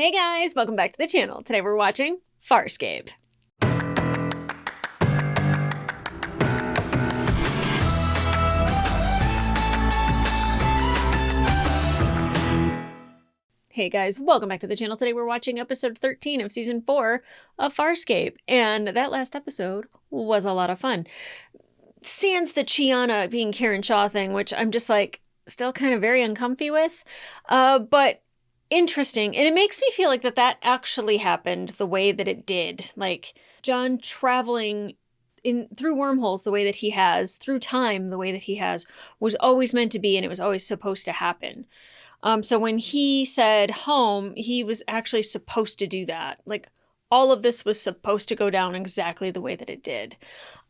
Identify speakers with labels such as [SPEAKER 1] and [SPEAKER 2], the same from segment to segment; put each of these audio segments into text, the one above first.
[SPEAKER 1] Hey guys, welcome back to the channel. Today we're watching Farscape. Hey guys, welcome back to the channel. Today we're watching episode 13 of season 4 of Farscape, and that last episode was a lot of fun. Sans the Chiana being Karen Shaw thing, which I'm just like still kind of very uncomfy with, but interesting. And it makes me feel like that actually happened the way that it did. Like John traveling through wormholes the way that he has, through time the way that he has, was always meant to be, and it was always supposed to happen. So when he said home, he was actually supposed to do that. Like all of this was supposed to go down exactly the way that it did.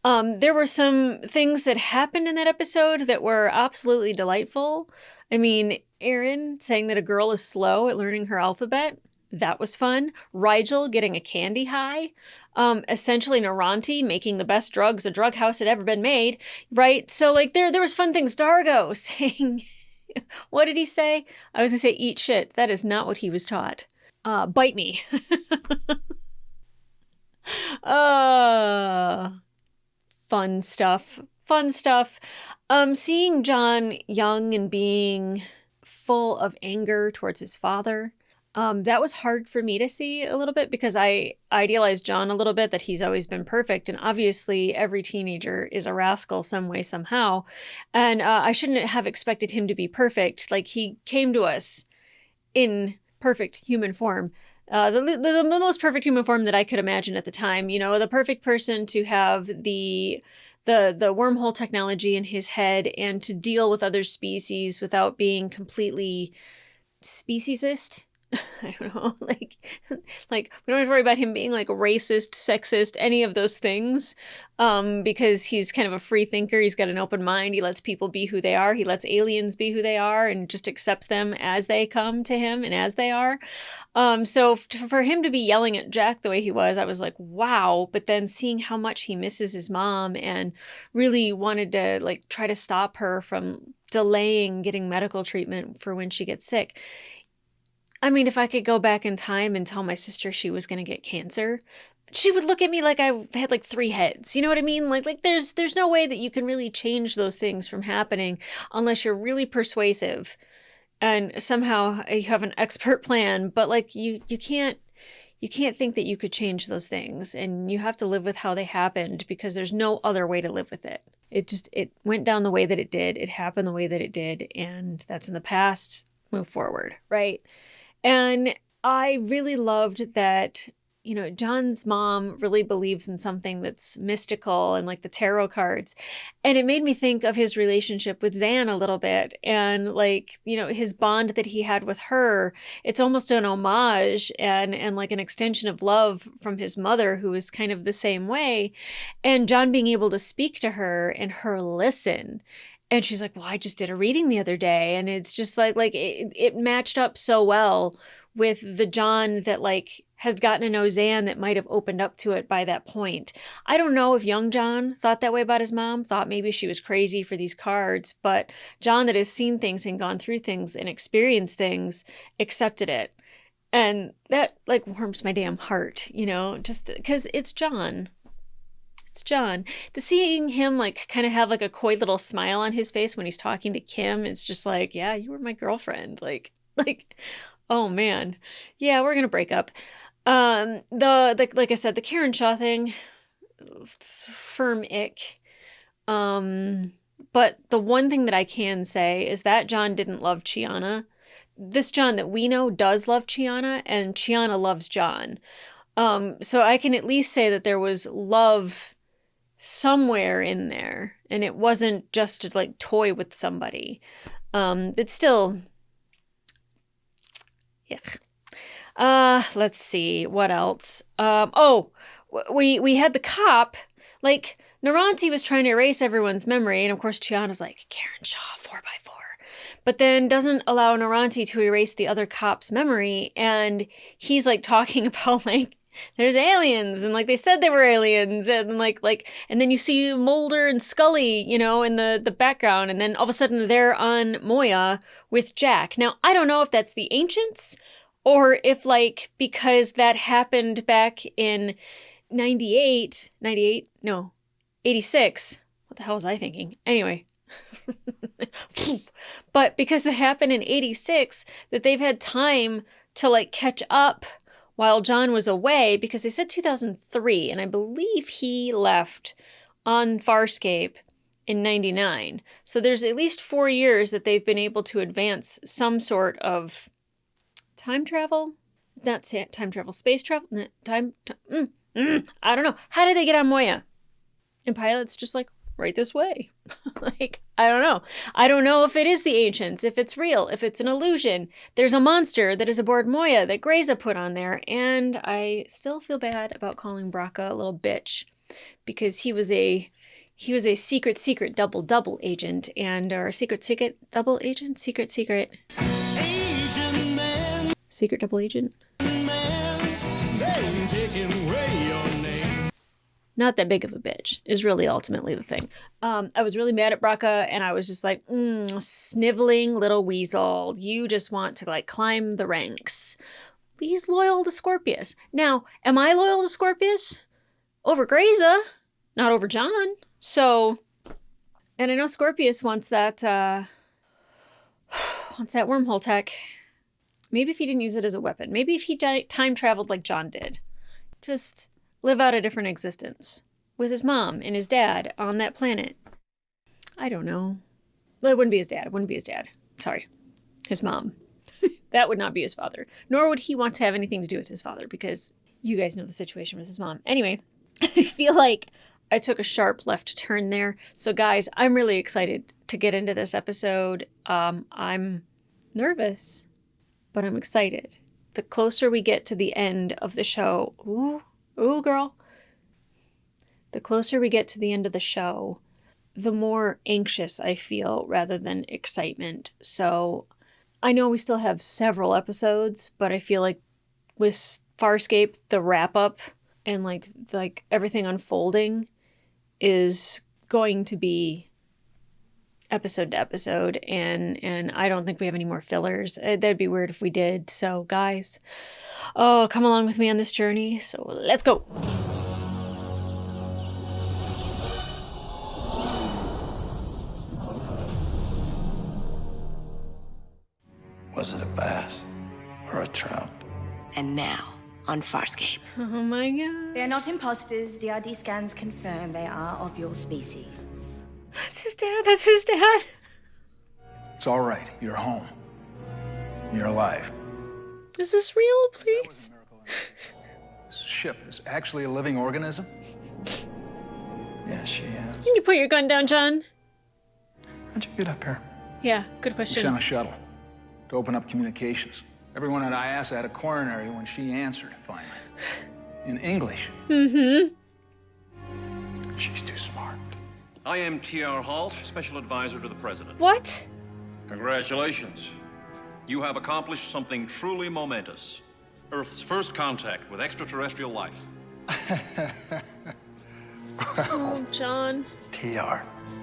[SPEAKER 1] There were some things that happened in that episode that were absolutely delightful. I mean, Aaron saying that a girl is slow at learning her alphabet. That was fun. Rigel getting a candy high. Essentially Naranti making the best drugs a drug house had ever been made. Right? So like there was fun things. Dargo saying, what did he say? I was gonna say eat shit. That is not what he was taught. Bite me. Fun stuff. Seeing John young and being full of anger towards his father, that was hard for me to see a little bit because I idealized John a little bit, that he's always been perfect. And obviously every teenager is a rascal some way, somehow. And I shouldn't have expected him to be perfect. Like he came to us in perfect human form. The most perfect human form that I could imagine at the time, you know, the perfect person to have the wormhole technology in his head and to deal with other species without being completely speciesist. I don't know, like we don't have to worry about him being like racist, sexist, any of those things, because he's kind of a free thinker. He's got an open mind. He lets people be who they are. He lets aliens be who they are and just accepts them as they come to him and as they are. So for him to be yelling at Jack the way he was, I was like, wow. But then seeing how much he misses his mom and really wanted to like try to stop her from delaying getting medical treatment for when she gets sick. I mean, if I could go back in time and tell my sister she was going to get cancer, she would look at me like I had like 3 heads. You know what I mean? Like there's no way that you can really change those things from happening unless you're really persuasive and somehow you have an expert plan. But like you can't think that you could change those things, and you have to live with how they happened because there's no other way to live with it. It went down the way that it did. It happened the way that it did, and that's in the past. Move forward, right? And I really loved that, you know, John's mom really believes in something that's mystical and like the tarot cards. And it made me think of his relationship with Zan a little bit, and like, you know, his bond that he had with her. It's almost an homage and like an extension of love from his mother, who is kind of the same way. And John being able to speak to her and her listen. And she's like, well, I just did a reading the other day. And it's just like it matched up so well with the John that like has gotten to know Zan that might have opened up to it by that point. I don't know if young John thought that way about his mom, thought maybe she was crazy for these cards, but John that has seen things and gone through things and experienced things accepted it. And that like warms my damn heart, you know, just because it's John. It's John. Seeing him like kind of have like a coy little smile on his face when he's talking to Kim, it's just like, yeah, you were my girlfriend. Like, oh man, yeah, we're gonna break up. Like I said, the Karen Shaw thing, firm ick. But the one thing that I can say is that John didn't love Chiana. This John that we know does love Chiana, and Chiana loves John. So I can at least say that there was love somewhere in there, and it wasn't just to like toy with somebody. It's still, yeah. Let's see what else. We had the cop. Like Naranti was trying to erase everyone's memory, and of course Chiana's like Karen Shaw 4x4, but then doesn't allow Naranti to erase the other cop's memory, and he's like talking about like, there's aliens, and like they said they were aliens, and like and then you see Mulder and Scully, you know, in the background, and then all of a sudden they're on Moya with Jack. Now I don't know if that's the ancients Or if, like, because that happened back in 86. What the hell was I thinking? Anyway. But because that happened in 86, that they've had time to, like, catch up while John was away, because they said 2003, and I believe he left on Farscape in 99. So there's at least 4 years that they've been able to advance some sort of time travel? Not time travel, space travel? I don't know. How did they get on Moya? And Pilot's just like, right this way. Like, I don't know. I don't know if it is the ancients, if it's real, if it's an illusion. There's a monster that is aboard Moya that Grayza put on there, and I still feel bad about calling Braca a little bitch, because he was a secret double agent, and our secret double agent, secret double agent. Not that big of a bitch is really ultimately the thing. I was really mad at Braca, and I was just like, sniveling little weasel. You just want to, like, climb the ranks. He's loyal to Scorpius. Now, am I loyal to Scorpius? Over Grayza, not over John. So, and I know Scorpius wants that wormhole tech. Maybe if he didn't use it as a weapon. Maybe if he time traveled like John did. Just live out a different existence with his mom and his dad on that planet. I don't know. Well, it wouldn't be his dad. Sorry. His mom. That would not be his father. Nor would he want to have anything to do with his father, because you guys know the situation with his mom. Anyway, I feel like I took a sharp left turn there. So guys, I'm really excited to get into this episode. I'm nervous, but I'm excited. The closer we get to the end of the show, ooh, girl. The closer we get to the end of the show, the more anxious I feel rather than excitement. So I know we still have several episodes, but I feel like with Farscape, the wrap up and like everything unfolding is going to be episode to episode, and I don't think we have any more fillers. That'd be weird if we did. So guys, come along with me on this journey. So let's go.
[SPEAKER 2] Was it a bass or a trout?
[SPEAKER 3] And now on Farscape.
[SPEAKER 1] Oh my god.
[SPEAKER 4] They are not imposters. DRD scans confirm they are of your species.
[SPEAKER 1] That's his dad.
[SPEAKER 5] It's all right. You're home. You're alive.
[SPEAKER 1] Is this real, please?
[SPEAKER 5] This ship is actually a living organism?
[SPEAKER 2] Yeah, she is.
[SPEAKER 1] Can you put your gun down, John?
[SPEAKER 2] How'd you get up here?
[SPEAKER 1] Yeah, good
[SPEAKER 5] We sent
[SPEAKER 1] question.
[SPEAKER 5] a shuttle to open up communications. Everyone at IASA had a coronary when she answered, finally. In English.
[SPEAKER 1] Mm-hmm.
[SPEAKER 2] She's too smart.
[SPEAKER 6] I am T.R. Halt, Special Advisor to the President.
[SPEAKER 1] What?
[SPEAKER 6] Congratulations. You have accomplished something truly momentous. Earth's first contact with extraterrestrial life.
[SPEAKER 1] Oh, John.
[SPEAKER 2] TR,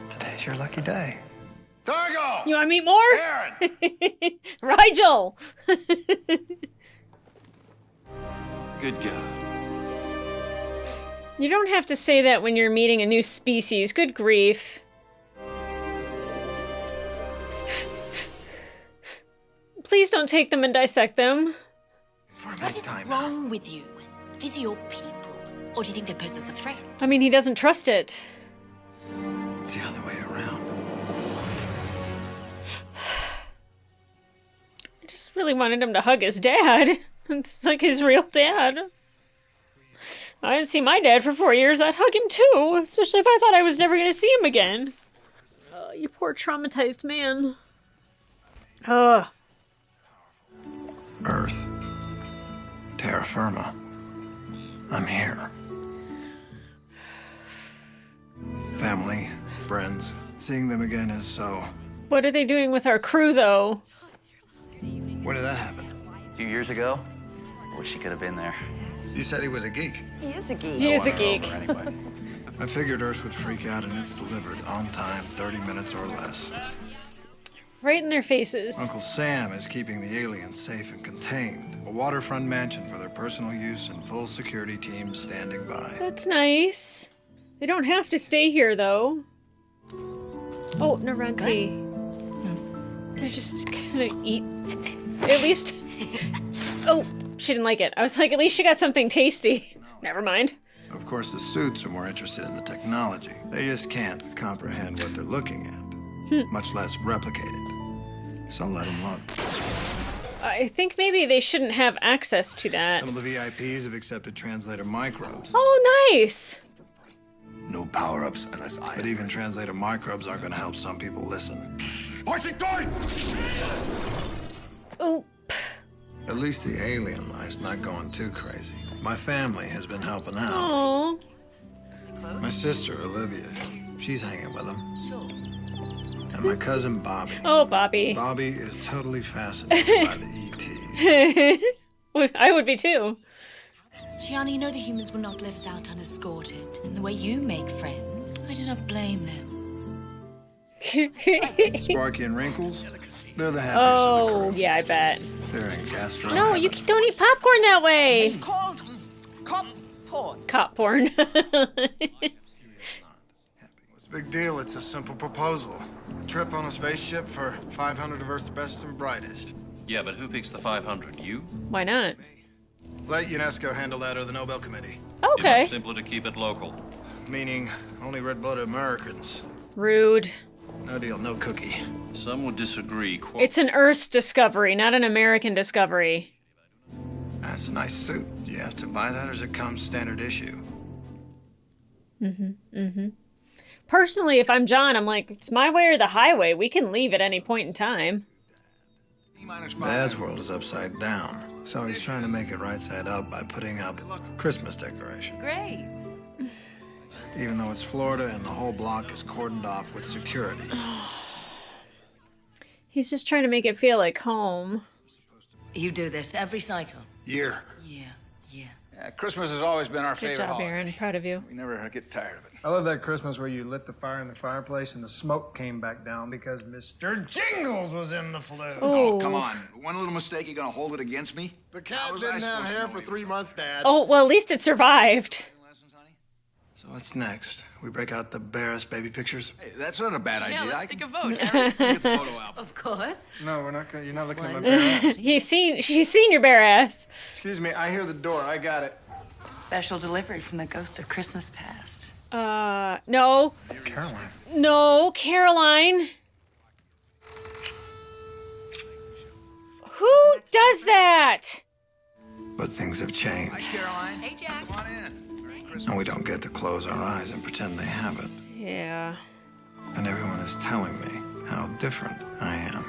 [SPEAKER 2] today's your lucky day.
[SPEAKER 5] Dargo!
[SPEAKER 1] You want to meet more?
[SPEAKER 5] Aaron!
[SPEAKER 1] Rigel!
[SPEAKER 6] Good God.
[SPEAKER 1] You don't have to say that when you're meeting a new species. Good grief. Please don't take them and dissect them.
[SPEAKER 2] For a
[SPEAKER 3] What
[SPEAKER 2] minute
[SPEAKER 3] is
[SPEAKER 2] time
[SPEAKER 3] wrong with you? These are your people. Or do you think they pose as a threat?
[SPEAKER 1] I mean, he doesn't trust it.
[SPEAKER 2] now. It's the other way around.
[SPEAKER 1] I just really wanted him to hug his dad. It's like his real dad. I didn't see my dad for 4 years. I'd hug him too, especially if I thought I was never going to see him again. You poor traumatized man. Ugh.
[SPEAKER 2] Earth. Terra Firma. I'm here. Family, friends. Seeing them again is so...
[SPEAKER 1] What are they doing with our crew, though?
[SPEAKER 2] When did that happen?
[SPEAKER 7] A few years ago. Wish he could have been there.
[SPEAKER 2] You said he was a geek.
[SPEAKER 4] He is a geek.
[SPEAKER 1] He is a
[SPEAKER 7] Won her
[SPEAKER 1] geek.
[SPEAKER 7] over Anyway.
[SPEAKER 2] I figured Earth would freak out and it's delivered on time, 30 minutes or less.
[SPEAKER 1] Right in their faces.
[SPEAKER 2] Uncle Sam is keeping the aliens safe and contained. A waterfront mansion for their personal use and full security teams standing by.
[SPEAKER 1] That's nice. They don't have to stay here, though. Oh, Naranti. They're just gonna eat. At least... Oh, she didn't like it. I was like, at least she got something tasty. Never mind.
[SPEAKER 2] Of course, the suits are more interested in the technology. They just can't comprehend what they're looking at, much less replicate it. So let them look.
[SPEAKER 1] I think maybe they shouldn't have access to that.
[SPEAKER 2] Some of the VIPs have accepted translator microbes.
[SPEAKER 1] Oh, nice.
[SPEAKER 8] No power-ups unless I...
[SPEAKER 2] But even translator microbes aren't going to help some people listen.
[SPEAKER 1] Oh.
[SPEAKER 2] At least the alien life's not going too crazy. My family has been helping out.
[SPEAKER 1] Oh.
[SPEAKER 2] My sister, Olivia, she's hanging with them. And my cousin, Bobby.
[SPEAKER 1] Oh, Bobby.
[SPEAKER 2] Bobby is totally fascinated by the ETs.
[SPEAKER 1] I would be too.
[SPEAKER 3] Gianni, you know the humans will not let us out unescorted. And the way you make friends, I do not blame them.
[SPEAKER 2] Sparky and Wrinkles, they're the happiest of the
[SPEAKER 1] Oh,
[SPEAKER 2] crew.
[SPEAKER 1] yeah, I bet.
[SPEAKER 2] They're in gastro
[SPEAKER 1] No,
[SPEAKER 2] heaven.
[SPEAKER 1] you don't eat popcorn that way.
[SPEAKER 3] Called cop porn.
[SPEAKER 1] Cop porn.
[SPEAKER 2] What's the big deal? It's a simple proposal. A trip on a spaceship for 500 of Earth's best and brightest.
[SPEAKER 6] Yeah, but who picks the 500? You?
[SPEAKER 1] Why not?
[SPEAKER 2] Let UNESCO handle that or the Nobel Committee.
[SPEAKER 1] Okay.
[SPEAKER 6] Much simpler to keep it local.
[SPEAKER 2] Meaning only red-blooded Americans.
[SPEAKER 1] Rude.
[SPEAKER 2] No deal, no cookie.
[SPEAKER 6] Some would disagree.
[SPEAKER 1] It's an Earth discovery, not an American discovery.
[SPEAKER 2] That's a nice suit. Do you have to buy that or does it come standard issue?
[SPEAKER 1] Personally, if I'm John, I'm like, it's my way or the highway. We can leave at any point in time.
[SPEAKER 2] Dad's world is upside down. So he's trying to make it right side up by putting up Christmas decorations.
[SPEAKER 3] Great.
[SPEAKER 2] Even though it's Florida and the whole block is cordoned off with security.
[SPEAKER 1] He's just trying to make it feel like home.
[SPEAKER 3] You do this every cycle.
[SPEAKER 2] Year.
[SPEAKER 3] Yeah.
[SPEAKER 5] Yeah, Christmas has always been our
[SPEAKER 1] Good
[SPEAKER 5] favorite
[SPEAKER 1] job,
[SPEAKER 5] holiday.
[SPEAKER 1] Aaron. Proud of you.
[SPEAKER 5] We never get tired of it.
[SPEAKER 2] I love that Christmas where you lit the fire in the fireplace and the smoke came back down because Mr. Jingles was in the flue.
[SPEAKER 1] Oh,
[SPEAKER 8] Come on. One little mistake, you're gonna hold it against me?
[SPEAKER 2] The cat
[SPEAKER 8] How was I
[SPEAKER 2] didn't have
[SPEAKER 8] supposed to
[SPEAKER 2] hair
[SPEAKER 8] know
[SPEAKER 2] for
[SPEAKER 8] he
[SPEAKER 2] 3 months, Dad.
[SPEAKER 1] Oh, well, at least it survived.
[SPEAKER 2] So what's next? We break out the barest baby pictures?
[SPEAKER 8] Hey, that's not a bad idea. I
[SPEAKER 3] take
[SPEAKER 8] can
[SPEAKER 3] a vote.
[SPEAKER 8] get the photo album.
[SPEAKER 3] Of course.
[SPEAKER 2] No, we're not gonna, you're not looking at my bare ass.
[SPEAKER 1] She's seen your bare ass.
[SPEAKER 2] Excuse me, I hear the door. I got it.
[SPEAKER 9] Special delivery from the ghost of Christmas past.
[SPEAKER 1] No.
[SPEAKER 2] Caroline.
[SPEAKER 1] No, Caroline. Who does that?
[SPEAKER 2] But things have changed.
[SPEAKER 8] Caroline.
[SPEAKER 3] Hey, Jack.
[SPEAKER 8] Come on in. Merry Christmas.
[SPEAKER 2] And we don't get to close our eyes and pretend they haven't.
[SPEAKER 1] Yeah.
[SPEAKER 2] And everyone is telling me how different I am.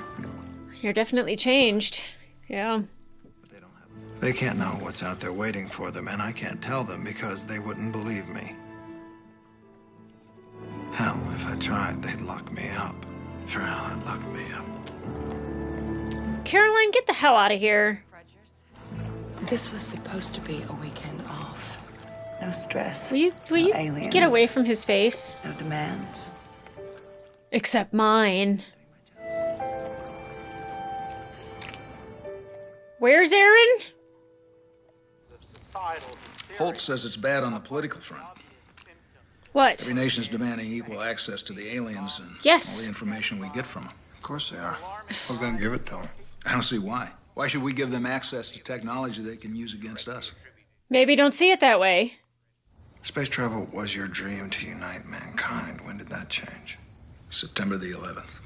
[SPEAKER 1] You're definitely changed. Yeah.
[SPEAKER 2] They can't know what's out there waiting for them, and I can't tell them because they wouldn't believe me. Hell, if I tried, they'd lock me up. For hell, they'd lock me up.
[SPEAKER 1] Caroline, get the hell out of here.
[SPEAKER 9] This was supposed to be a weekend off. No stress.
[SPEAKER 1] Will you
[SPEAKER 9] no aliens,
[SPEAKER 1] get away from his face?
[SPEAKER 9] No demands.
[SPEAKER 1] Except mine. Where's Aaron?
[SPEAKER 10] Holt says it's bad on the political front.
[SPEAKER 1] What?
[SPEAKER 10] Every nation's demanding equal access to the aliens and
[SPEAKER 1] Yes.
[SPEAKER 10] all the information we get from them.
[SPEAKER 2] Of course they are. We're gonna give it to them.
[SPEAKER 10] I don't see why. Why should we give them access to technology they can use against us?
[SPEAKER 1] Maybe don't see it that way.
[SPEAKER 2] Space travel was your dream to unite mankind. When did that change?
[SPEAKER 10] September the 11th.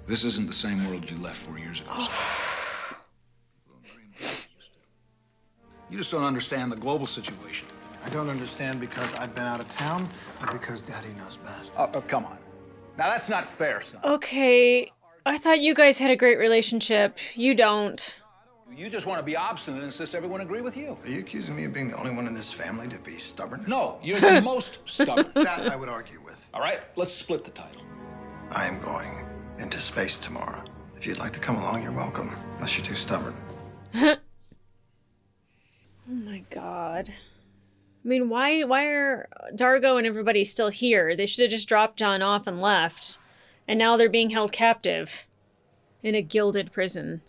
[SPEAKER 10] This isn't the same world you left 4 years ago. You just don't understand the global situation.
[SPEAKER 2] I don't understand because I've been out of town or because Daddy knows best.
[SPEAKER 5] Oh, come on. Now, that's not fair, son.
[SPEAKER 1] Okay. I thought you guys had a great relationship. You don't.
[SPEAKER 5] You just want to be obstinate and insist everyone agree with you.
[SPEAKER 2] Are you accusing me of being the only one in this family to be stubborn?
[SPEAKER 5] No, you're the most stubborn.
[SPEAKER 2] That I would argue with.
[SPEAKER 5] All right, let's split the title.
[SPEAKER 2] I am going into space tomorrow. If you'd like to come along, you're welcome. Unless you're too stubborn.
[SPEAKER 1] Oh my god. I mean, why are Dargo and everybody still here? They should have just dropped John off and left. And now they're being held captive in a gilded prison.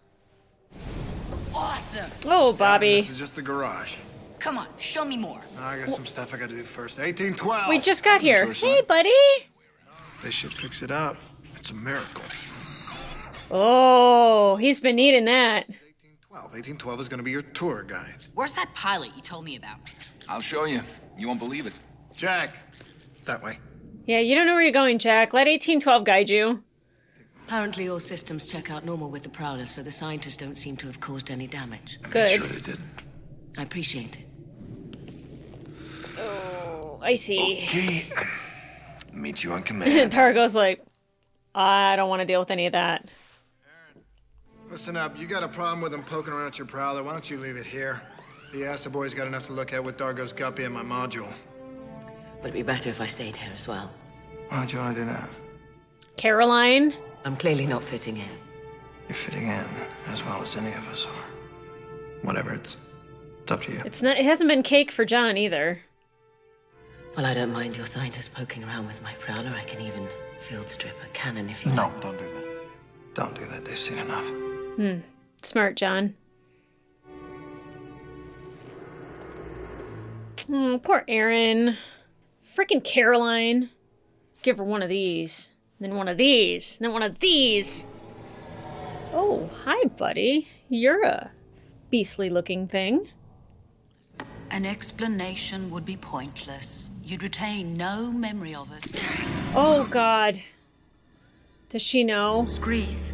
[SPEAKER 3] sir.
[SPEAKER 1] Oh, Bobby.
[SPEAKER 2] This is just the garage.
[SPEAKER 3] Come on, show me more.
[SPEAKER 2] I got some stuff I got to do first. 1812.
[SPEAKER 1] We just got here.
[SPEAKER 2] Sure,
[SPEAKER 1] Hey,
[SPEAKER 2] son.
[SPEAKER 1] buddy.
[SPEAKER 2] They should fix it up. It's a miracle.
[SPEAKER 1] Oh, he's been needing that.
[SPEAKER 2] 1812 is going to be your tour guide.
[SPEAKER 3] Where's that pilot you told me about?
[SPEAKER 10] I'll show you. You won't believe it.
[SPEAKER 2] Jack, that way.
[SPEAKER 1] Yeah, you don't know where you're going, Jack. Let 1812 guide you.
[SPEAKER 9] Apparently all systems check out normal with the Prowler, so the scientists don't seem to have caused any damage.
[SPEAKER 1] Good.
[SPEAKER 2] Sure they didn't.
[SPEAKER 9] I appreciate it.
[SPEAKER 1] Oh, I see.
[SPEAKER 2] Okay. Meet you on command.
[SPEAKER 1] Targo's like, I don't want to deal with any of that.
[SPEAKER 2] Listen up. You got a problem with them poking around at your prowler. Why don't you leave it here? The acid boy's got enough to look at with Dargo's guppy and my module.
[SPEAKER 9] Would it be better if I stayed here as well?
[SPEAKER 2] Why don't you want to do that?
[SPEAKER 1] Caroline?
[SPEAKER 9] I'm clearly not fitting in.
[SPEAKER 2] You're fitting in as well as any of us are. Whatever, it's up to you.
[SPEAKER 1] It's not. It hasn't been cake for John either.
[SPEAKER 9] Well, I don't mind your scientists poking around with my Prowler. I can even field strip a cannon if you
[SPEAKER 2] No,
[SPEAKER 9] like.
[SPEAKER 2] don't do that. Don't do that. They've seen enough.
[SPEAKER 1] Smart, John. Oh, poor Aaron. Freaking Caroline. Give her one of these. Then one of these. Then one of these. Oh, hi, buddy. You're a beastly looking thing.
[SPEAKER 3] An explanation would be pointless. You'd retain no memory of it.
[SPEAKER 1] Oh, God. Does she know?
[SPEAKER 3] Screeth,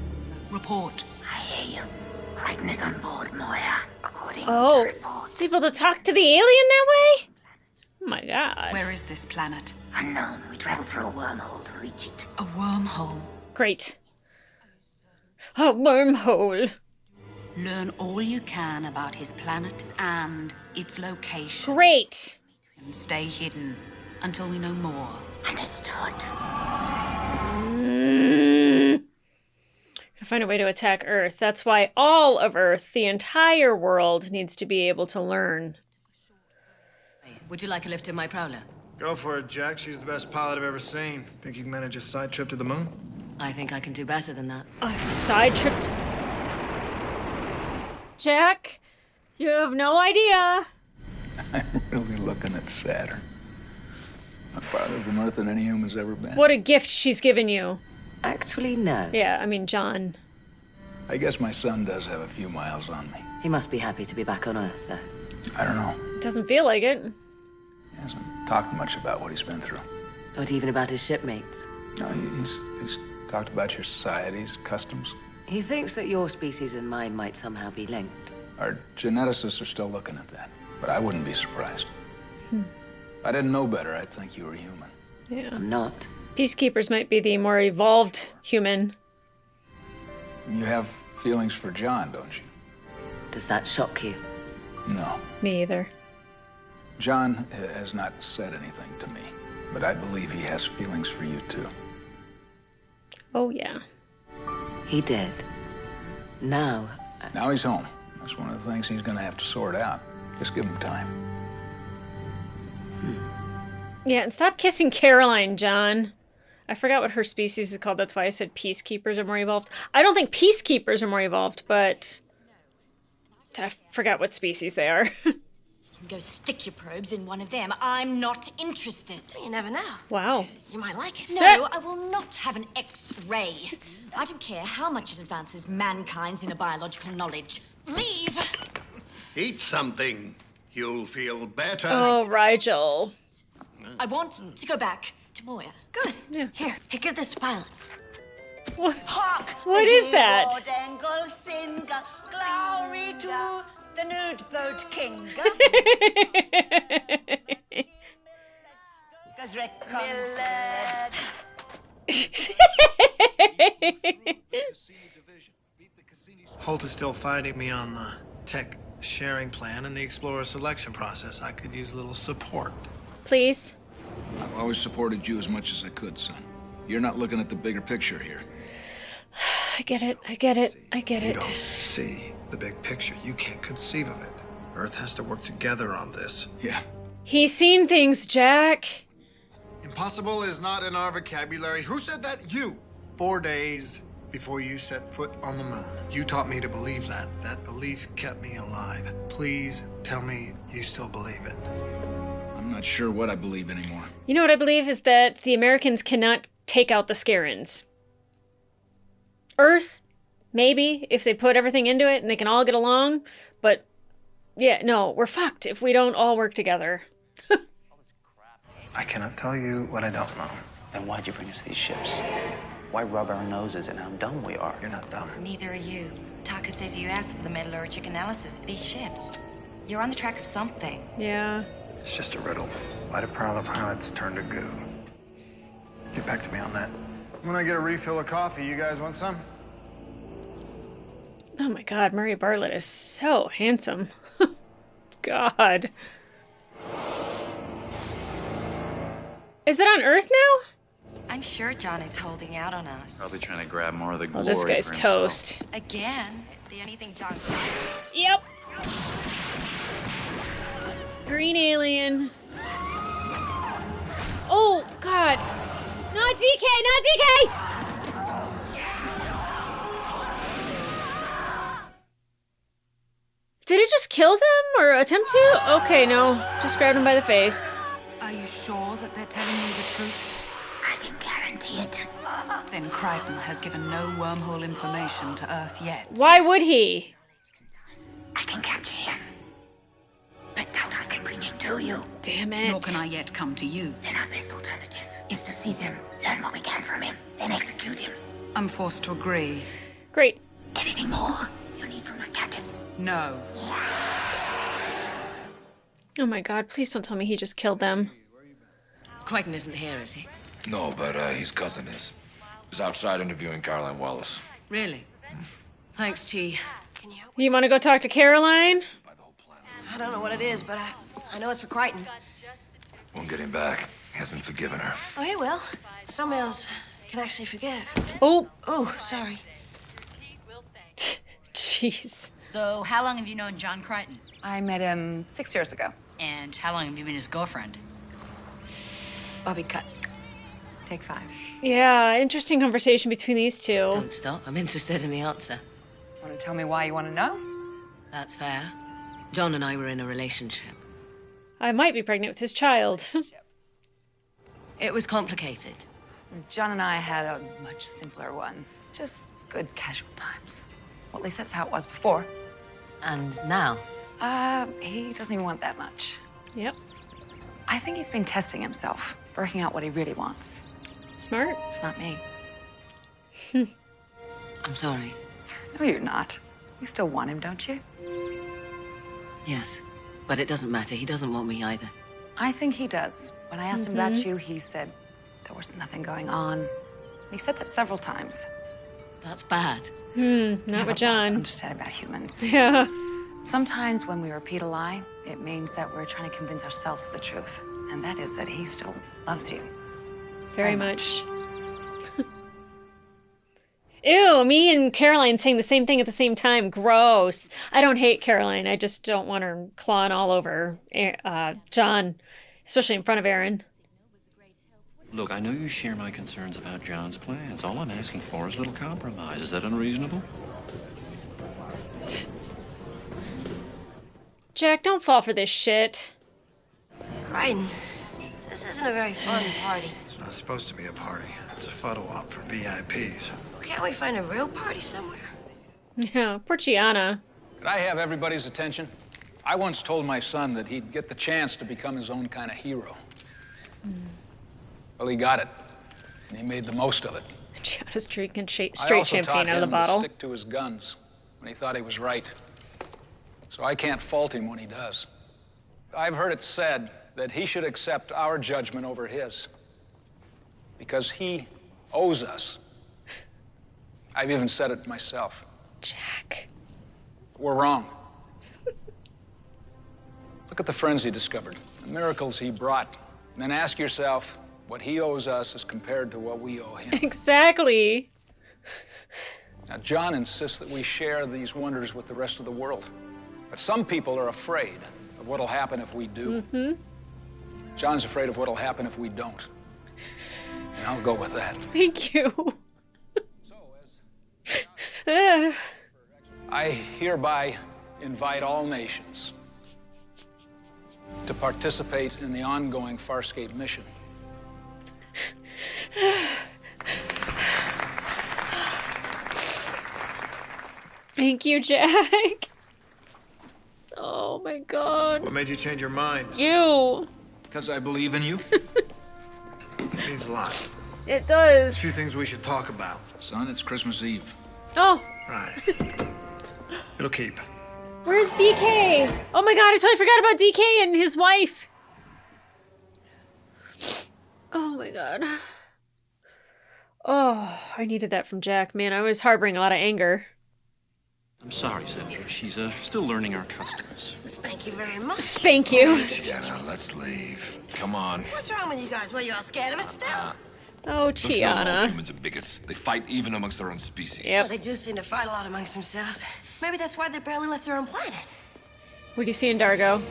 [SPEAKER 3] report.
[SPEAKER 11] I hear you. Brightness on board, Moira. According
[SPEAKER 1] Oh,
[SPEAKER 11] to reports.
[SPEAKER 1] is able to talk to the alien that way? Oh, my God.
[SPEAKER 3] Where is this planet?
[SPEAKER 11] Unknown. We travel through a wormhole to reach it.
[SPEAKER 3] A wormhole.
[SPEAKER 1] Great. A wormhole.
[SPEAKER 3] Learn all you can about his planet and its location.
[SPEAKER 1] Great.
[SPEAKER 3] And stay hidden until we know more.
[SPEAKER 11] Understood.
[SPEAKER 1] Gotta find a way to attack Earth. That's why all of Earth, the entire world, needs to be able to learn.
[SPEAKER 9] Hey, would you like a lift in my Prowler?
[SPEAKER 2] Go for it, Jack. She's the best pilot I've ever seen. Think you can manage a side trip to the moon?
[SPEAKER 9] I think I can do better than that.
[SPEAKER 1] A side trip to... Jack, you have no idea.
[SPEAKER 5] I'm really looking at Saturn. I'm farther from Earth than any human's ever been.
[SPEAKER 1] What a gift she's given you.
[SPEAKER 9] Actually, no.
[SPEAKER 1] Yeah, I mean, John.
[SPEAKER 5] I guess my son does have a few miles on me.
[SPEAKER 9] He must be happy to be back on Earth, though.
[SPEAKER 5] I don't know.
[SPEAKER 1] It doesn't feel like it.
[SPEAKER 5] He hasn't talked much about what he's been through.
[SPEAKER 9] Not even about his shipmates.
[SPEAKER 5] No, he's talked about your societies, customs.
[SPEAKER 9] He thinks that your species and mine might somehow be linked.
[SPEAKER 5] Our geneticists are still looking at that, but I wouldn't be surprised. If I didn't know better, I'd think you were human.
[SPEAKER 1] Yeah.
[SPEAKER 9] I'm not.
[SPEAKER 1] Peacekeepers might be the more evolved human.
[SPEAKER 5] You have feelings for John, don't you?
[SPEAKER 9] Does that shock you?
[SPEAKER 5] No.
[SPEAKER 1] Me either.
[SPEAKER 5] John has not said anything to me, but I believe he has feelings for you, too.
[SPEAKER 1] Oh, yeah.
[SPEAKER 9] He did. Now...
[SPEAKER 5] Now he's home. That's one of the things he's going to have to sort out. Just give him time.
[SPEAKER 1] Yeah, and stop kissing Caroline, John. I forgot what her species is called. That's why I said peacekeepers are more evolved. I don't think peacekeepers are more evolved, but I forgot what species they are.
[SPEAKER 3] You can go stick your probes in one of them. I'm not interested.
[SPEAKER 11] You never know.
[SPEAKER 1] Wow.
[SPEAKER 11] You might like it.
[SPEAKER 3] No, I will not have an X-ray. I don't care how much it advances mankind's inner biological knowledge. Leave!
[SPEAKER 6] Eat something. You'll feel better.
[SPEAKER 1] Oh, Rigel.
[SPEAKER 3] I want to go back to Moya.
[SPEAKER 11] Good.
[SPEAKER 1] Yeah.
[SPEAKER 11] Here, give this to pilot.
[SPEAKER 1] What?
[SPEAKER 11] Hark!
[SPEAKER 1] What is that?
[SPEAKER 11] Dangle, sing, glory to the nude boat king.
[SPEAKER 2] Holt is still fighting me on the tech sharing plan and the explorer selection process. I could use a little support.
[SPEAKER 1] Please.
[SPEAKER 10] I've always supported you as much as I could, son. You're not looking at the bigger picture here.
[SPEAKER 1] I get it. I get it. I get
[SPEAKER 2] You
[SPEAKER 1] it.
[SPEAKER 2] don't see the big picture. You can't conceive of it. Earth has to work together on this.
[SPEAKER 10] Yeah.
[SPEAKER 1] He's seen things, Jack.
[SPEAKER 2] Impossible is not in our vocabulary. Who said that? You. 4 days before you set foot on the moon. You taught me to believe that. That belief kept me alive. Please tell me you still believe it.
[SPEAKER 10] I'm not sure what I believe anymore.
[SPEAKER 1] You know what I believe is that the Americans cannot take out the Scarens. Earth, maybe, if they put everything into it and they can all get along. But, yeah, no, we're fucked if we don't all work together.
[SPEAKER 2] I cannot tell you what I don't know.
[SPEAKER 7] Then why'd you bring us these ships? Why rub our noses in how dumb we are?
[SPEAKER 2] You're not dumb.
[SPEAKER 3] Neither are you. Taka says you asked for the metallurgic analysis for these ships. You're on the track of something.
[SPEAKER 1] Yeah.
[SPEAKER 2] It's just a riddle. Why do Prowler pilots turn to goo? Get back to me on that. When I get a refill of coffee, you guys want some?
[SPEAKER 1] Oh my god, Murray Bartlett is so handsome. God. Is it on Earth now?
[SPEAKER 3] I'm sure John is holding out on us.
[SPEAKER 7] Probably trying to grab more of the glory.
[SPEAKER 1] Oh, this guy's
[SPEAKER 7] for himself.
[SPEAKER 1] toast.
[SPEAKER 3] Again, the only thing John
[SPEAKER 1] Yep. Green alien. Oh, God. Not DK, not DK! Did it just kill them or attempt to? Okay, no. Just grabbed him by the face.
[SPEAKER 12] Are you sure that they're telling you the truth?
[SPEAKER 11] I can guarantee it.
[SPEAKER 12] Then Crichton has given no wormhole information to Earth yet.
[SPEAKER 1] Why would he?
[SPEAKER 11] I can capture him. But doubt I can bring him to you.
[SPEAKER 1] Damn it.
[SPEAKER 12] Nor can I yet come to you.
[SPEAKER 11] Then our best alternative is to seize him, learn what we can from him, then execute him.
[SPEAKER 12] I'm forced to agree.
[SPEAKER 1] Great.
[SPEAKER 11] Anything more you need from my captives?
[SPEAKER 12] No.
[SPEAKER 1] Oh my god, please don't tell me he just killed them.
[SPEAKER 9] Crichton isn't here, is he?
[SPEAKER 13] No, but his cousin is. He's outside interviewing Caroline Wallace.
[SPEAKER 9] Really? Thanks, Chi.
[SPEAKER 1] You want to go talk to Caroline?
[SPEAKER 11] I don't know what it is, but I know it's for Crichton.
[SPEAKER 13] Won't get him back. He hasn't forgiven her.
[SPEAKER 11] Oh, he will. Some males can actually forgive.
[SPEAKER 1] Oh.
[SPEAKER 11] Oh, sorry.
[SPEAKER 1] Jeez.
[SPEAKER 14] So, how long have you known John Crichton?
[SPEAKER 12] I met him 6 years ago.
[SPEAKER 14] And how long have you been his girlfriend?
[SPEAKER 12] Bobby cut. Take 5.
[SPEAKER 1] Yeah, interesting conversation between these two.
[SPEAKER 9] Don't stop. I'm interested in the answer.
[SPEAKER 12] Want to tell me why you want to know?
[SPEAKER 9] That's fair. John and I were in a relationship.
[SPEAKER 1] I might be pregnant with his child.
[SPEAKER 9] It was complicated.
[SPEAKER 12] John and I had a much simpler one. Just good casual times. Well, at least that's how it was before.
[SPEAKER 9] And now?
[SPEAKER 12] He doesn't even want that much.
[SPEAKER 1] Yep.
[SPEAKER 12] I think he's been testing himself, working out what he really wants.
[SPEAKER 1] Smart.
[SPEAKER 12] It's not me.
[SPEAKER 9] I'm sorry.
[SPEAKER 12] No, you're not. You still want him, don't you?
[SPEAKER 9] Yes, but it doesn't matter. He doesn't want me either.
[SPEAKER 12] I think he does. When I asked him about you, he said there was nothing going on. He said that several times.
[SPEAKER 9] That's bad.
[SPEAKER 1] Not with John.
[SPEAKER 12] Understand about humans.
[SPEAKER 1] Yeah.
[SPEAKER 12] Sometimes when we repeat a lie, it means that we're trying to convince ourselves of the truth. And that is that he still loves you.
[SPEAKER 1] Very much. Ew, me and Caroline saying the same thing at the same time. Gross. I don't hate Caroline. I just don't want her clawing all over John, especially in front of Aaron.
[SPEAKER 6] Look, I know you share my concerns about John's plans. All I'm asking for is a little compromise. Is that unreasonable?
[SPEAKER 1] Jack, don't fall for this shit.
[SPEAKER 11] Crichton, this isn't a very fun party.
[SPEAKER 2] It's not supposed to be a party. It's a photo op for VIPs.
[SPEAKER 11] Can't we find a real party somewhere?
[SPEAKER 1] Yeah, poor Gianna.
[SPEAKER 5] Could I have everybody's attention? I once told my son that he'd get the chance to become his own kind of hero. Well, he got it, and he made the most of it.
[SPEAKER 1] Gianna's drinking
[SPEAKER 5] I
[SPEAKER 1] straight
[SPEAKER 5] also
[SPEAKER 1] champagne
[SPEAKER 5] taught
[SPEAKER 1] out of the
[SPEAKER 5] him
[SPEAKER 1] bottle.
[SPEAKER 5] to stick to his guns when he thought he was right. So I can't fault him when he does. I've heard it said that he should accept our judgment over his, because he owes us. I've even said it myself.
[SPEAKER 1] Jack.
[SPEAKER 5] We're wrong. Look at the friends he discovered, the miracles he brought, and then ask yourself what he owes us as compared to what we owe him.
[SPEAKER 1] Exactly.
[SPEAKER 5] Now, John insists that we share these wonders with the rest of the world. But some people are afraid of what'll happen if we do. John's afraid of what'll happen if we don't. And I'll go with that.
[SPEAKER 1] Thank you.
[SPEAKER 5] I hereby invite all nations to participate in the ongoing Farscape mission.
[SPEAKER 1] Thank you, Jack. Oh my god.
[SPEAKER 2] What made you change your mind?
[SPEAKER 1] You.
[SPEAKER 10] Because I believe in you.
[SPEAKER 2] It means a lot.
[SPEAKER 1] It does.
[SPEAKER 2] A few things we should talk about.
[SPEAKER 10] Son, it's Christmas Eve.
[SPEAKER 1] Oh.
[SPEAKER 2] Right. It'll keep.
[SPEAKER 1] Where's DK? Oh my god, I totally forgot about DK and his wife. Oh my god. Oh, I needed that from Jack. Man, I was harboring a lot of anger.
[SPEAKER 6] I'm sorry, Xander. She's still learning our customs.
[SPEAKER 11] Thank you very much.
[SPEAKER 1] Spank you.
[SPEAKER 13] Tiana, let's leave. Come on.
[SPEAKER 11] What's wrong with you guys? Well, you're scared of us still?
[SPEAKER 1] Oh,
[SPEAKER 13] Don't you know all
[SPEAKER 1] Tiana.
[SPEAKER 13] humans are bigots? They fight even amongst their own species.
[SPEAKER 11] Well, they do seem to fight a lot amongst themselves. Maybe that's why they barely left their own planet.
[SPEAKER 1] What do you see in Dargo?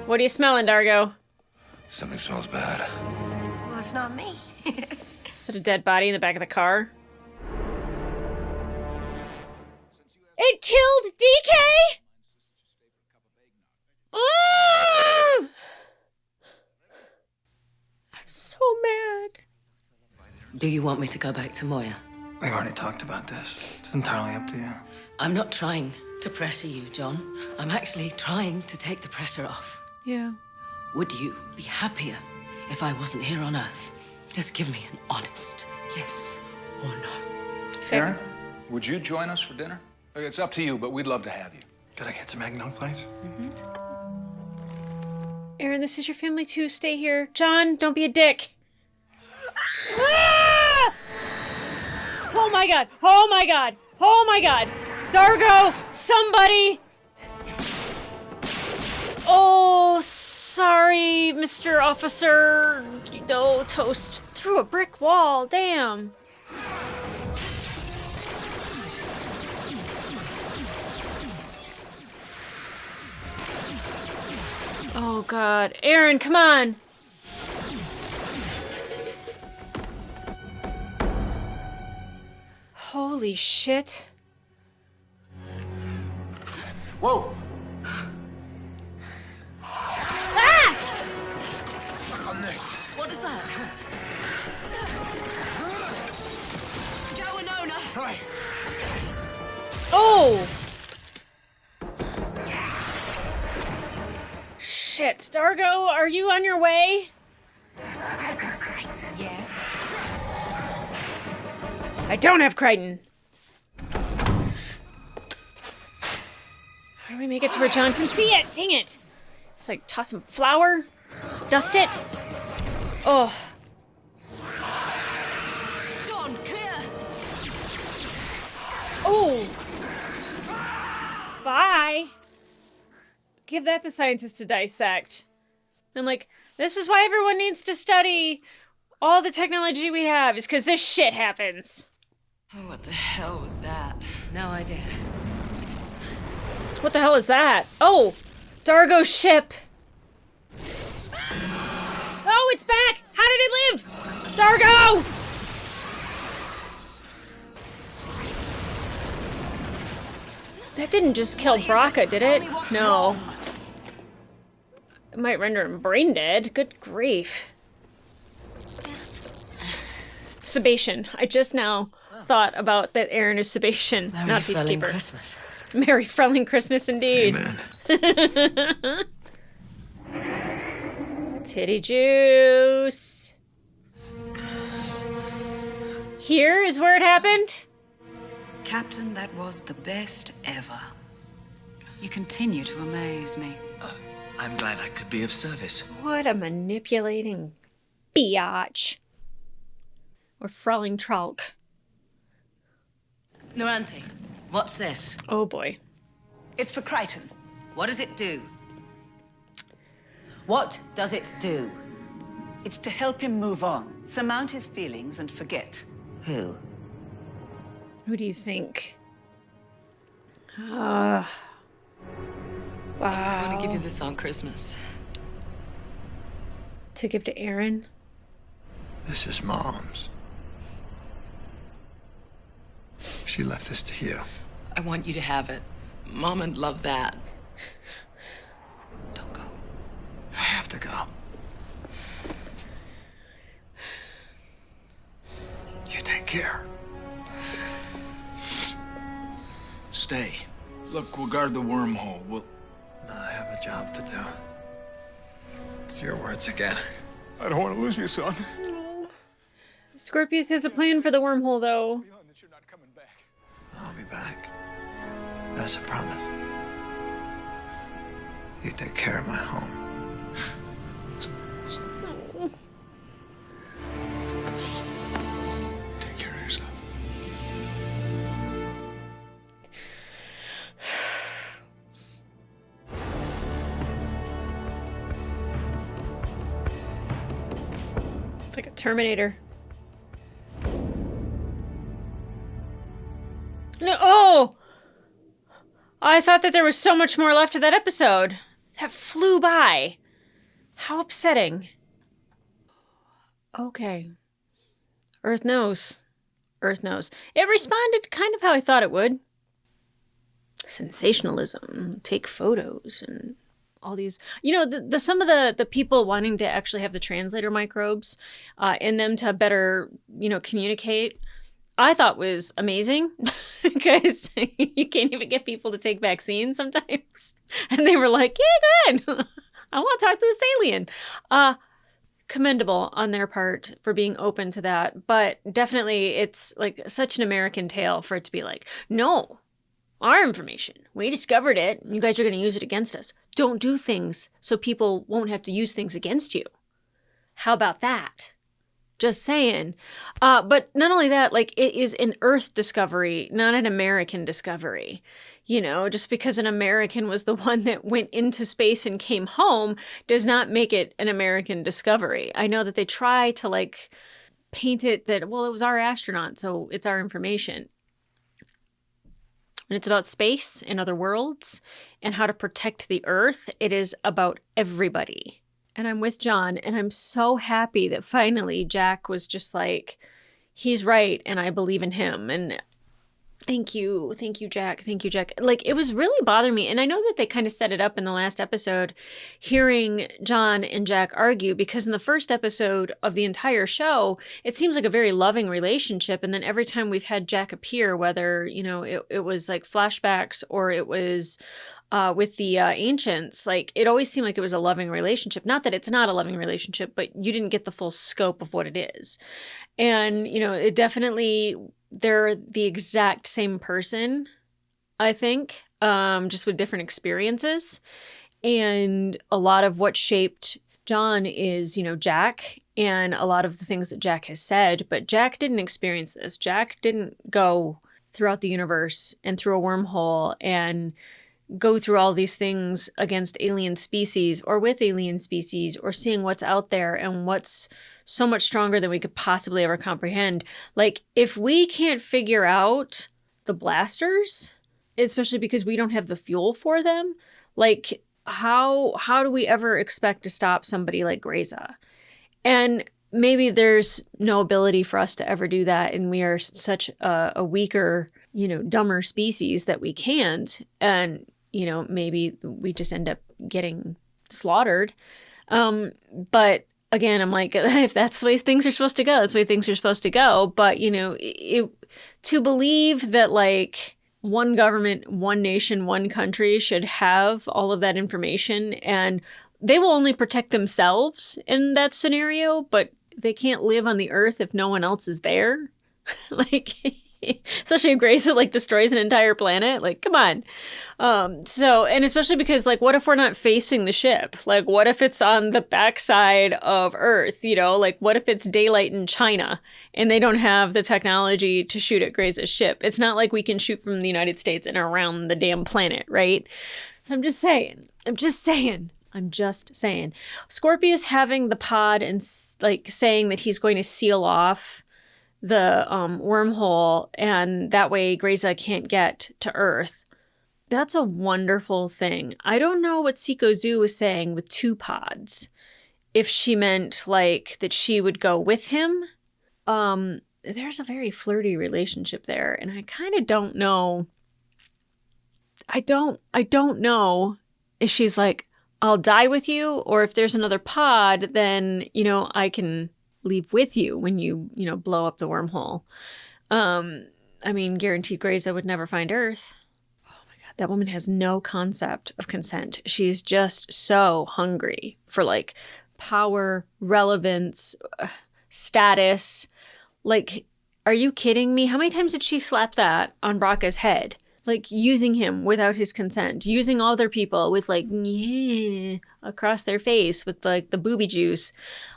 [SPEAKER 1] What are you smelling, Dargo?
[SPEAKER 13] Something smells bad.
[SPEAKER 11] Well, it's not me.
[SPEAKER 1] Is it a dead body in the back of the car? It killed DK? I'm so mad.
[SPEAKER 9] Do you want me to go back to Moya?
[SPEAKER 2] We've already talked about this. It's entirely up to you.
[SPEAKER 9] I'm not trying to pressure you, John. I'm actually trying to take the pressure off.
[SPEAKER 1] Yeah.
[SPEAKER 9] Would you be happier if I wasn't here on Earth? Just give me an honest yes or no.
[SPEAKER 5] Aaron, would you join us for dinner? It's up to you, but we'd love to have you.
[SPEAKER 2] Could I get some eggnog, please?
[SPEAKER 1] Aaron, this is your family too. Stay here. John, don't be a dick. Ah! Oh my god. Oh my god. Oh my god. Dargo, somebody. Oh, sorry, Mr. Officer. No, toast. Through a brick wall. Damn. Oh god. Aaron, come on. Holy shit.
[SPEAKER 2] Whoa!
[SPEAKER 1] Ah!
[SPEAKER 2] Fuck on this.
[SPEAKER 9] What is that? Go, Winona!
[SPEAKER 2] Right.
[SPEAKER 1] Oh! Shit. Dargo, are you on your way?
[SPEAKER 11] Yes.
[SPEAKER 1] I don't have Crichton. How do we make it to where John can see it? Dang it. Just like toss some flour. Dust it. Oh.
[SPEAKER 9] John, clear!
[SPEAKER 1] Oh. Bye. Give that to scientists to dissect. I'm like, this is why everyone needs to study all the technology we have, is because this shit happens.
[SPEAKER 12] Oh, what the hell was that?
[SPEAKER 9] No idea.
[SPEAKER 1] What the hell is that? Oh, Dargo's ship. Oh, it's back. How did it live? Dargo! That didn't just kill Braca, did it? No. It might render him brain dead. Good grief. Sebation. I just now thought about that Aaron is Sebation, not Peacekeeper.
[SPEAKER 9] Christmas.
[SPEAKER 1] Merry Frelling Christmas indeed. Titty juice. Here is where it happened?
[SPEAKER 12] Captain, that was the best ever. You continue to amaze me.
[SPEAKER 15] I'm glad I could be of service.
[SPEAKER 1] What a manipulating biatch. Or Frelling Tralk.
[SPEAKER 9] Norante, what's this?
[SPEAKER 1] Oh boy.
[SPEAKER 16] It's for Crichton.
[SPEAKER 9] What does it do? What does it do?
[SPEAKER 16] It's to help him move on, surmount his feelings, and forget.
[SPEAKER 9] Who?
[SPEAKER 1] Who do you think? Wow.
[SPEAKER 12] I was going to give you this on Christmas.
[SPEAKER 1] To give to Aaron?
[SPEAKER 2] This is Mom's. She left this to you.
[SPEAKER 9] I want you to have it. Moma'd love that.
[SPEAKER 2] I have to go. You take care.
[SPEAKER 10] Stay. Look, we'll guard the wormhole. We'll...
[SPEAKER 2] No, I have a job to do. It's your words again.
[SPEAKER 10] I don't want to lose you, son.
[SPEAKER 1] Scorpius has a plan for the wormhole, though.
[SPEAKER 2] I'll be back. That's a promise. You take care of my home.
[SPEAKER 10] Take care of yourself.
[SPEAKER 1] It's like a Terminator. No, oh! I thought that there was so much more left of that episode. That flew by. How upsetting. Okay. Earth knows. Earth knows. It responded kind of how I thought it would. Sensationalism, take photos, and all these, you know, the some of the people wanting to actually have the translator microbes in them to better, you know, communicate, I thought was amazing because you can't even get people to take vaccines sometimes. And they were like, yeah, good. I want to talk to this alien. Commendable on their part for being open to that. But definitely it's like such an American tale for it to be like, no, our information, we discovered it. You guys are going to use it against us. Don't do things so people won't have to use things against you. How about that? Just saying. But not only that, like, it is an Earth discovery, not an American discovery. You know, just because an American was the one that went into space and came home does not make it an American discovery. I know that they try to, like, paint it that, well, it was our astronaut, so it's our information. When it's about space and other worlds and how to protect the Earth, it is about everybody. And I'm with John, and I'm so happy that finally Jack was just like, he's right, and I believe in him. And thank you, Jack. Thank you, Jack. Like, it was really bothering me. And I know that they kind of set it up in the last episode, hearing John and Jack argue, because in the first episode of the entire show, it seems like a very loving relationship. And then every time we've had Jack appear, whether, you know, it was like flashbacks or it was with the ancients, like, it always seemed like it was a loving relationship. Not that it's not a loving relationship, but you didn't get the full scope of what it is. And, you know, it definitely, they're the exact same person, I think, just with different experiences. And a lot of what shaped John is, you know, Jack and a lot of the things that Jack has said, but Jack didn't experience this. Jack didn't go throughout the universe and through a wormhole and go through all these things against alien species or with alien species or seeing what's out there and what's so much stronger than we could possibly ever comprehend. Like, if we can't figure out the blasters, especially because we don't have the fuel for them, like, how do we ever expect to stop somebody like Grayza? And maybe there's no ability for us to ever do that, and we are such a weaker, you know, dumber species that we can't. And, you know, maybe we just end up getting slaughtered. But again, I'm like, if that's the way things are supposed to go, that's the way things are supposed to go. But, you know, to believe that, like, one government, one nation, one country should have all of that information, and they will only protect themselves in that scenario, but they can't live on the Earth if no one else is there. Like, especially if Grayza, like, destroys an entire planet. Like, come on. So, and especially because, like, what if we're not facing the ship? Like, what if it's on the backside of Earth, you know? Like, what if it's daylight in China and they don't have the technology to shoot at Grayza's ship? It's not like we can shoot from the United States and around the damn planet, right? So I'm just saying. Scorpius having the pod and, like, saying that he's going to seal off the wormhole, and that way Grayza can't get to Earth. That's a wonderful thing. I don't know what Seiko Zu was saying with 2 pods. If she meant, like, that she would go with him. There's a very flirty relationship there, and I kind of don't know I don't know if she's like, I'll die with you, or if there's another pod, then, I can leave with you when you, blow up the wormhole. Guaranteed Grayza would never find Earth. Oh my God, that woman has no concept of consent. She's just so hungry for like power, relevance, status. Like, are you kidding me? How many times did she slap that on Bracca's head? Like, using him without his consent, using other people with like, yeah, across their face with like the booby juice.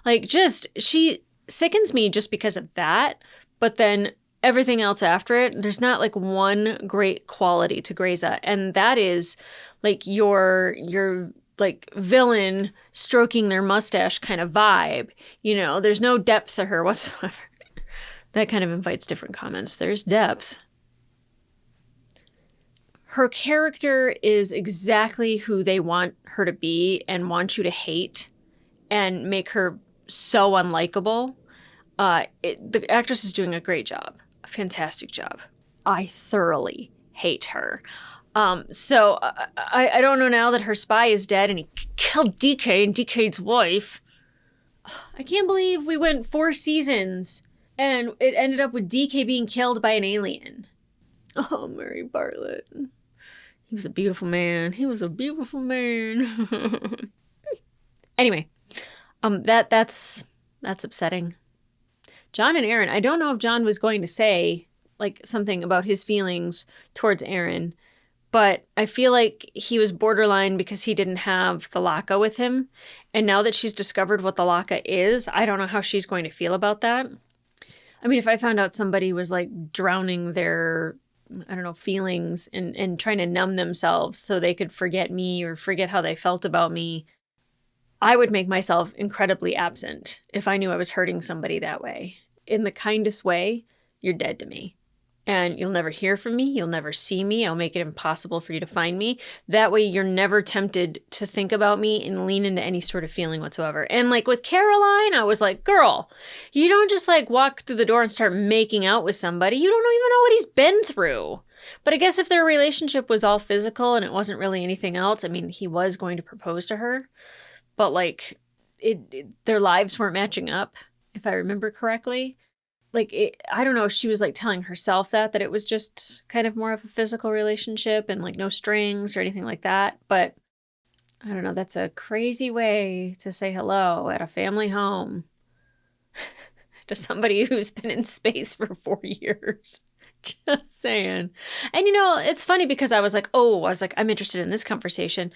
[SPEAKER 1] Like, just, she sickens me just because of that. But then everything else after it, there's not like one great quality to Grayza. And that is like your like villain stroking their mustache kind of vibe. There's no depth to her whatsoever. That kind of invites different comments. There's depth. Her character is exactly who they want her to be and want you to hate and make her so unlikable. The actress is doing a great job. A fantastic job. I thoroughly hate her. So I don't know now that her spy is dead and he killed DK and DK's wife. I can't believe we went 4 seasons and it ended up with DK being killed by an alien. Oh, Murray Bartlett. He was a beautiful man. He was a beautiful man. Anyway, that's upsetting. John and Aaron, I don't know if John was going to say like something about his feelings towards Aaron, but I feel like he was borderline because he didn't have the Laka with him. And now that she's discovered what the Laka is, I don't know how she's going to feel about that. I mean, if I found out somebody was like drowning their, I don't know, feelings and trying to numb themselves so they could forget me or forget how they felt about me, I would make myself incredibly absent if I knew I was hurting somebody that way. In the kindest way, you're dead to me. And you'll never hear from me. You'll never see me. I'll make it impossible for you to find me. That way you're never tempted to think about me and lean into any sort of feeling whatsoever. And like with Caroline, I was like, girl, you don't just like walk through the door and start making out with somebody. You don't even know what he's been through. But I guess if their relationship was all physical and it wasn't really anything else, I mean, he was going to propose to her. But like their lives weren't matching up, if I remember correctly. Like, I don't know if she was like telling herself that it was just kind of more of a physical relationship and like no strings or anything like that. But I don't know, that's a crazy way to say hello at a family home to somebody who's been in space for 4 years. Just saying. And it's funny because I was like, I'm interested in this conversation.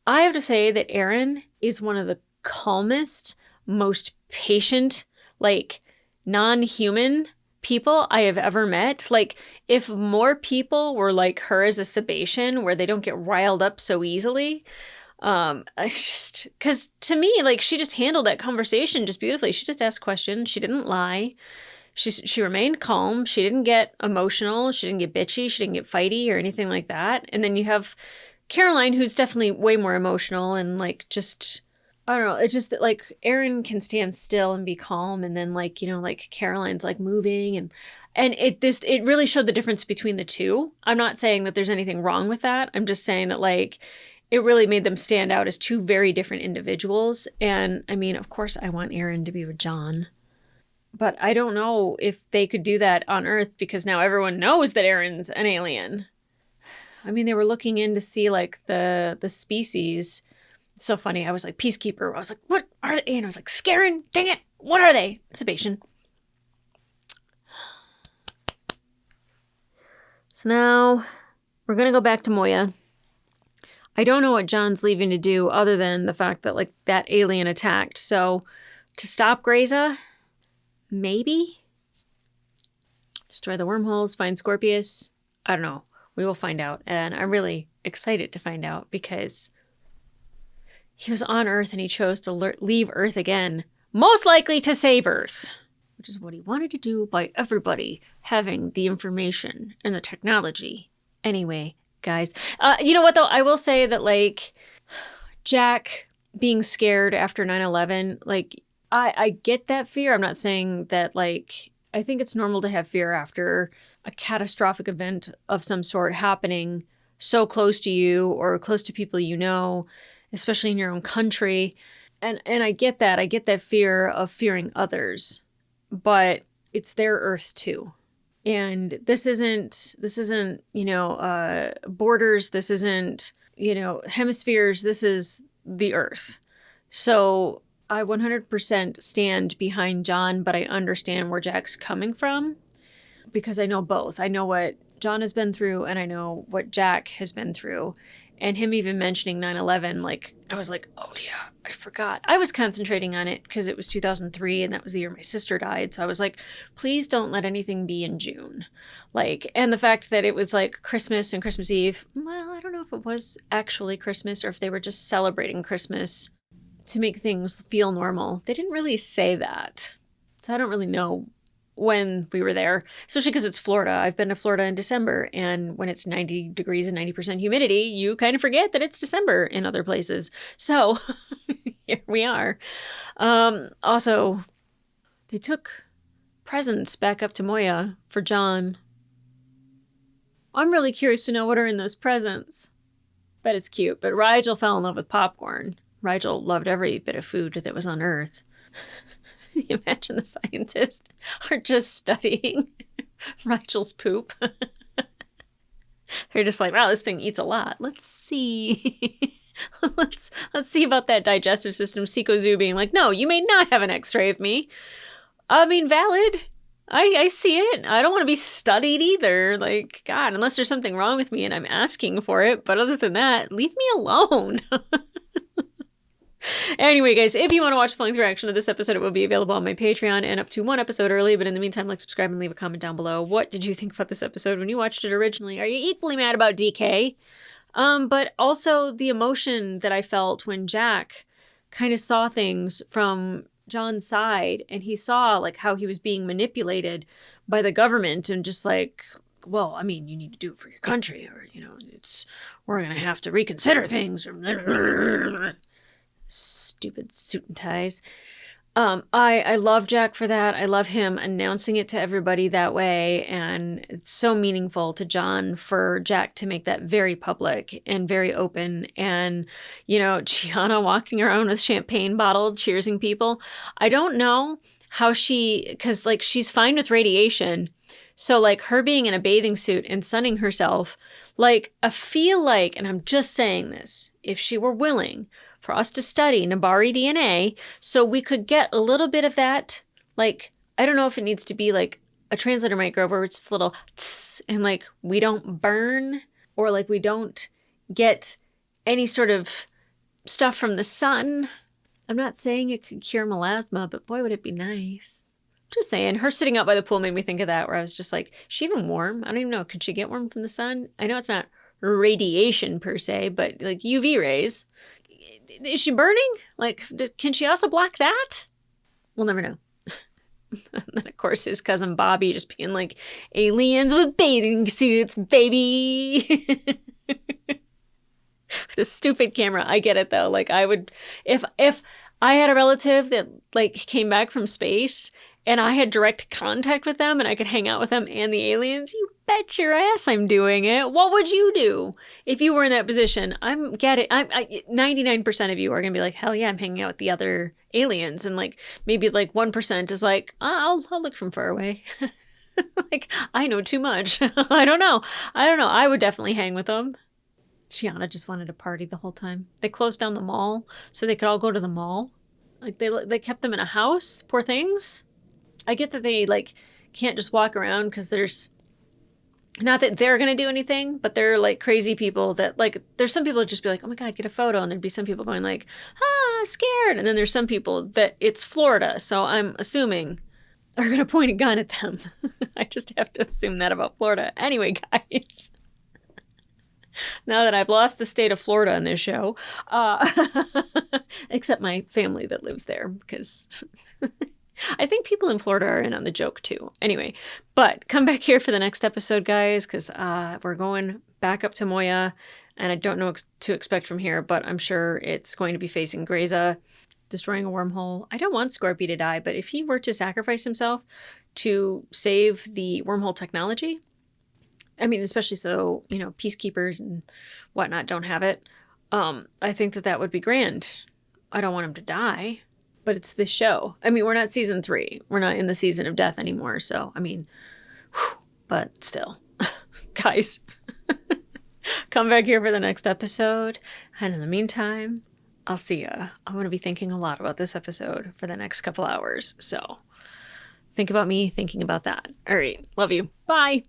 [SPEAKER 1] I have to say that Aaron is one of the calmest, most patient, like non-human people I have ever met. Like, if more people were like her as a Sebastian, where they don't get riled up so easily, because to me, like, she just handled that conversation just beautifully. She just asked questions. She didn't lie. She remained calm. She didn't get emotional. She didn't get bitchy. She didn't get fighty or anything like that. And then you have Caroline, who's definitely way more emotional and like just, I don't know. It's just that like Aaron can stand still and be calm, and then like like Caroline's like moving and it really showed the difference between the two. I'm not saying that there's anything wrong with that. I'm just saying that like it really made them stand out as two very different individuals. And I mean, of course, I want Aaron to be with John, but I don't know if they could do that on Earth because now everyone knows that Aaron's an alien. I mean, they were looking in to see like the species. It's so funny. I was like, Peacekeeper. I was like, what are they? And I was like, Scarin, dang it. What are they? Sebastian. So now we're going to go back to Moya. I don't know what John's leaving to do other than the fact that like that alien attacked. So to stop Grayza, maybe destroy the wormholes, find Scorpius. I don't know. We will find out. And I'm really excited to find out because he was on Earth and he chose to leave Earth again, most likely to save Earth, which is what he wanted to do by everybody having the information and the technology. Anyway, guys, you know what though? I will say that like Jack being scared after 9/11, like I get that fear. I'm not saying that like, I think it's normal to have fear after a catastrophic event of some sort happening so close to you or close to people you know, especially in your own country. And I get that. I get that fear of fearing others, but it's their Earth too. And this isn't, borders. This isn't, hemispheres. This is the Earth. So I 100% stand behind John, but I understand where Jack's coming from because I know both. I know what John has been through and I know what Jack has been through. And him even mentioning 9/11, like, I was like, oh yeah, I forgot. I was concentrating on it because it was 2003 and that was the year my sister died. So I was like, please don't let anything be in June. Like, and the fact that it was like Christmas and Christmas Eve, well, I don't know if it was actually Christmas or if they were just celebrating Christmas to make things feel normal. They didn't really say that. So I don't really know when we were there, especially because it's Florida. I've been to Florida in December, and when it's 90 degrees and 90% humidity, you kind of forget that it's December in other places. So here we are. Also, they took presents back up to Moya for John. I'm really curious to know what are in those presents. Bet it's cute, but Rigel fell in love with popcorn. Rigel loved every bit of food that was on Earth. You imagine the scientists are just studying Rigel's poop. They're just like, wow, this thing eats a lot. Let's see. let's see about that digestive system. Seiko Zoo being like, no, you may not have an x-ray of me. I mean, valid. I see it. I don't want to be studied either. Like, God, unless there's something wrong with me and I'm asking for it. But other than that, leave me alone. Anyway, guys, if you want to watch the full-length reaction of this episode, it will be available on my Patreon and up to one episode early. But in the meantime, like, subscribe, and leave a comment down below. What did you think about this episode when you watched it originally? Are you equally mad about DK? But also the emotion that I felt when Jack kind of saw things from John's side, and he saw, like, how he was being manipulated by the government, and just like, well, I mean, you need to do it for your country, or, we're going to have to reconsider things, or stupid suit and ties. I love Jack for that. I love him announcing it to everybody that way. And it's so meaningful to John for Jack to make that very public and very open. And, Gianna walking around with champagne bottle, cheersing people. I don't know how because like she's fine with radiation. So like her being in a bathing suit and sunning herself, like I feel like, and I'm just saying this, if she were willing for us to study Nabari DNA so we could get a little bit of that, like, I don't know if it needs to be like a translator microbe where it's a little tss, and like we don't burn or like we don't get any sort of stuff from the sun. I'm not saying it could cure melasma, but boy, would it be nice. Just saying, her sitting out by the pool made me think of that, where I was just like, is she even warm? I don't even know. Could she get warm from the sun? I know it's not radiation per se, but like UV rays. Is she burning? Like, can she also block that? We'll never know. And then, of course, his cousin Bobby just being like, aliens with bathing suits, baby. With a stupid camera. I get it, though. Like, I would, if I had a relative that, like, came back from space and I had direct contact with them and I could hang out with them and the aliens, you bet your ass I'm doing it. What would you do if you were in that position? 99% of you are going to be like, hell yeah, I'm hanging out with the other aliens. And like, maybe like 1% is like, I'll look from far away. Like, I know too much. I don't know. I would definitely hang with them. Gianna just wanted to party the whole time. They closed down the mall so they could all go to the mall. Like they kept them in a house, poor things. I get that they like can't just walk around because there's not that they're going to do anything, but they're like crazy people that like, there's some people that just be like, oh my God, get a photo. And there'd be some people going like, scared. And then there's some people that it's Florida. So I'm assuming are going to point a gun at them. I just have to assume that about Florida. Anyway, guys, now that I've lost the state of Florida in this show, except my family that lives there, because I think people in Florida are in on the joke too. Anyway, but come back here for the next episode, guys, because we're going back up to Moya, and I don't know what to expect from here, but I'm sure it's going to be facing Greza, destroying a wormhole. I don't want Scorpy to die, but if he were to sacrifice himself to save the wormhole technology, I mean, especially so, you know, peacekeepers and whatnot don't have it. I think that would be grand. I don't want him to die, but it's this show. I mean, we're not season 3. We're not in the season of death anymore. So, I mean, but still, guys, come back here for the next episode. And in the meantime, I'll see ya. I'm going to be thinking a lot about this episode for the next couple hours. So think about me thinking about that. All right. Love you. Bye.